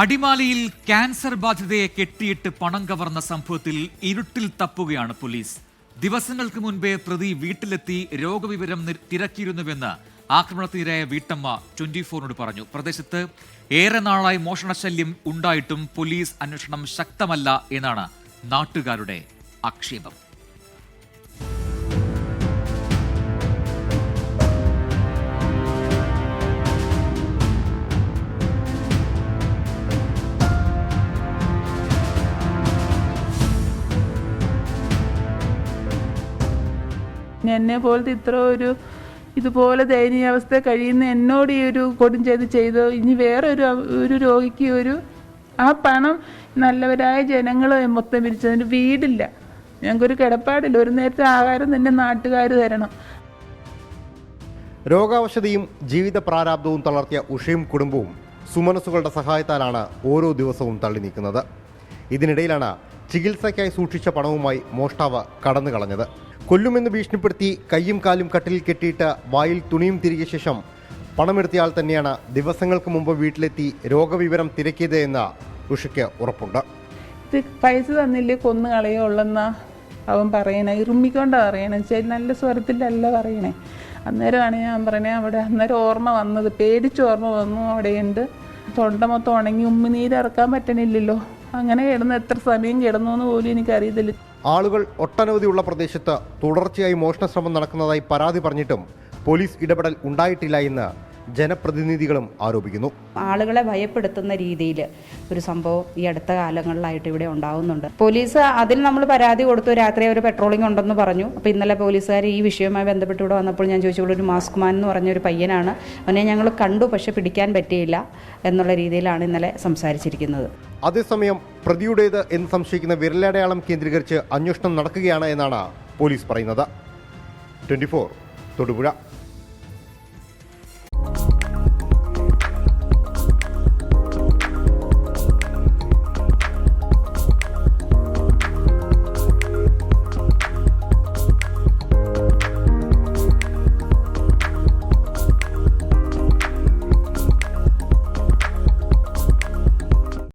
അടിമാലിയിൽ ക്യാൻസർ ബാധിതയെ കെട്ടിയിട്ട് പണം കവർന്ന സംഭവത്തിൽ ഇരുട്ടിൽ തപ്പുകയാണ് പോലീസ്. ദിവസങ്ങൾക്ക് മുൻപേ പ്രതി വീട്ടിലെത്തി രോഗവിവരം തിരക്കിയിരുന്നുവെന്ന് ആക്രമണത്തിനിരയായ വീട്ടമ്മ 24നോട് പറഞ്ഞു. പ്രദേശത്ത് ഏറെ നാളായി മോഷണശല്യം ഉണ്ടായിട്ടും പോലീസ് അന്വേഷണം ശക്തമല്ല എന്നാണ് നാട്ടുകാരുടെ ആക്ഷേപം. എന്നെ പോലത്തെ ഇതുപോലെ ദയനീയാവസ്ഥ കഴിയുന്ന എന്നോട് ഈ ഒരു ചെയ്ത് ഇനി വേറെ ഒരു രോഗിക്ക് ആ പണം നല്ലവരായ ജനങ്ങൾ മൊത്തം പിരിച്ചതിന് വീടില്ല, ഞങ്ങൾക്കൊരു കിടപ്പാടില്ല, ഒരു നേരത്തെ ആഹാരം തന്നെ നാട്ടുകാർ തരണം. രോഗാവശതയും ജീവിത പ്രാരാബ്ദവും തളർത്തിയ ഉഷയും കുടുംബവും സുമനസ്സുകളുടെ സഹായത്താലാണ് ഓരോ ദിവസവും തള്ളി നീക്കുന്നത്. ഇതിനിടയിലാണ് ചികിത്സയ്ക്കായി സൂക്ഷിച്ച പണവുമായി മോഷ്ടാവ് കടന്നു കളഞ്ഞത്. കൊല്ലുമെന്ന് ഭീഷണിപ്പെടുത്തി കയ്യും കാലും കട്ടിലിൽ കെട്ടിയിട്ട് വായിൽ തുണിയും തിരികെ ശേഷം പണമെടുത്തയാൾ തന്നെയാണ് ദിവസങ്ങൾക്ക് മുമ്പ് വീട്ടിലെത്തി രോഗവിവരം തിരക്കിയത് എന്ന് ഉഷയ്ക്ക് ഉറപ്പുണ്ട്. ഇത് പൈസ തന്നില്ലേ കൊന്നു കളയുള്ളെന്നാ അവൻ പറയണേ, ഇറുമ്മിക്കൊണ്ടാ പറയണേ, നല്ല സ്വരത്തിലല്ല പറയണേ. അന്നേരമാണ് ഞാൻ പറഞ്ഞത് അവിടെ അന്നേരം ഓർമ്മ വന്നത്, പേടിച്ച് ഓർമ്മ വന്നു. അവിടെയുണ്ട് തൊണ്ട മൊത്തം ഉണങ്ങി ഉമ്മിനീരിറക്കാൻ പറ്റണില്ലല്ലോ. അങ്ങനെ കിടന്ന് എത്ര സമയം കിടന്നു എന്ന് പോലും എനിക്കറിയത്തില്ല. ആളുകൾ ഒട്ടനവധിയുള്ള പ്രദേശത്ത് തുടർച്ചയായി മോഷണശ്രമം നടക്കുന്നതായി പരാതി പറഞ്ഞിട്ടും പോലീസ് ഇടപെടൽ ഉണ്ടായിട്ടില്ല എന്ന് ജനപ്രതിനിധികളും ആരോപിക്കുന്നു. ആളുകളെ ഭയപ്പെടുത്തുന്ന രീതിയിൽ ഒരു സംഭവം ഈ അടുത്ത കാലങ്ങളിലായിട്ട് ഇവിടെ ഉണ്ടാവുന്നുണ്ട്. പോലീസ് അതിൽ നമ്മൾ പരാതി കൊടുത്തു. രാത്രി ഒരു പെട്രോളിംഗ് ഉണ്ടെന്ന് പറഞ്ഞു. അപ്പോൾ ഇന്നലെ പോലീസുകാർ ഈ വിഷയവുമായി ബന്ധപ്പെട്ട് ഇവിടെ വന്നപ്പോൾ ഞാൻ ചോദിച്ചു, ഒരു മാസ്ക് മാൻ എന്ന് പറഞ്ഞൊരു പയ്യനാണ്, അവനെ ഞങ്ങൾ കണ്ടു, പക്ഷെ പിടിക്കാൻ പറ്റിയില്ല എന്നുള്ള രീതിയിലാണ് ഇന്നലെ സംസാരിച്ചിരിക്കുന്നത്. അതേസമയം പ്രതിയുടേത് എന്ന് സംശയിക്കുന്ന വിരലടയാളം കേന്ദ്രീകരിച്ച് അന്വേഷണം നടക്കുകയാണ് എന്നാണ് പോലീസ് പറയുന്നത്. 24 തൊടുപുഴ.